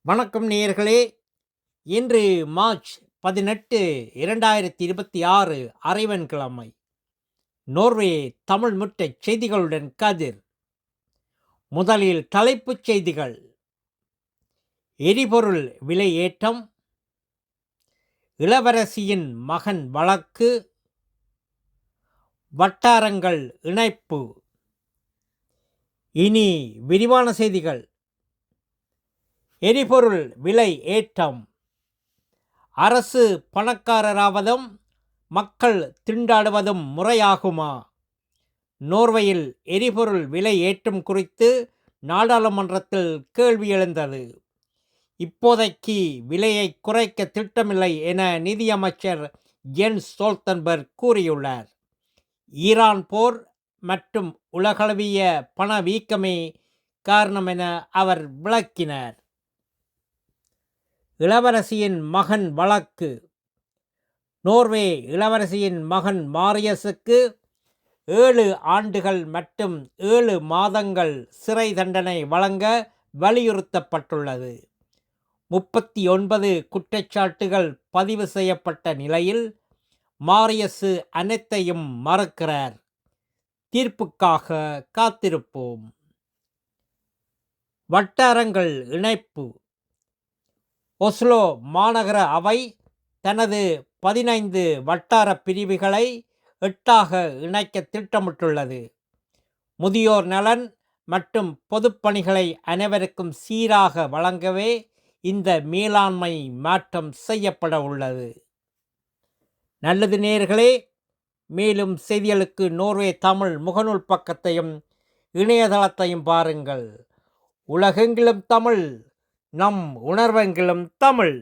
வணக்கம் நேயர்களே. இன்று மார்ச் 18, 2026 அரைவன்கிழமை. நோர்வே தமிழ் முட்டை செய்திகளுடன் கதிர். முதலில் தலைப்புச் செய்திகள். எரிபொருள் விலை ஏற்றம், இளவரசியின் மகன் வழக்கு, வட்டாரங்கள் இணைப்பு. இனி விரிவான செய்திகள். எரிபொருள் விலை ஏற்றம். அரசு பணக்காரராவதும் மக்கள் திண்டாடுவதும் முறையாகுமா? நோர்வேயில் எரிபொருள் விலை ஏற்றம் குறித்து நாடாளுமன்றத்தில் கேள்வி எழுந்தது. இப்போதைக்கு விலையை குறைக்க திட்டமில்லை என நிதியமைச்சர் ஜென்ஸ் ஸ்டோல்டன்பர்க் கூறியுள்ளார். ஈரான் போர் மற்றும் உலகளவிய பணவீக்கமே காரணம் என அவர் விளக்கினார். இளவரசியின் மகன் வழக்கு. நோர்வே இளவரசியின் மகன் மாரியஸுக்கு 7 ஆண்டுகள் மற்றும் 7 மாதங்கள் சிறை தண்டனை வழங்க வலியுறுத்தப்பட்டுள்ளது. 39 குற்றச்சாட்டுகள் பதிவு செய்யப்பட்ட நிலையில் மாரியஸு அனைத்தையும் மறுக்கிறார். தீர்ப்புக்காக காத்திருப்போம். வட்டாரங்கள் இணைப்பு. ஒஸ்லோ மாநகர அவை தனது 15 வட்டார பிரிவுகளை 8ஆக இணைக்க திட்டமிட்டுள்ளது. முதியோர் நலன் மற்றும் பொதுப்பணிகளை அனைவருக்கும் சீராக வழங்கவே இந்த மேலாண்மை மாற்றம் செய்யப்பட உள்ளது. நல்லது நேயர்களே, மேலும் செய்திகளுக்கு நோர்வே தமிழ் முகநூல் பக்கத்தையும் இணையதளத்தையும் பாருங்கள். உலகெங்கிலும் தமிழ், நம் உணர்வெங்கிலும் தமிழ்.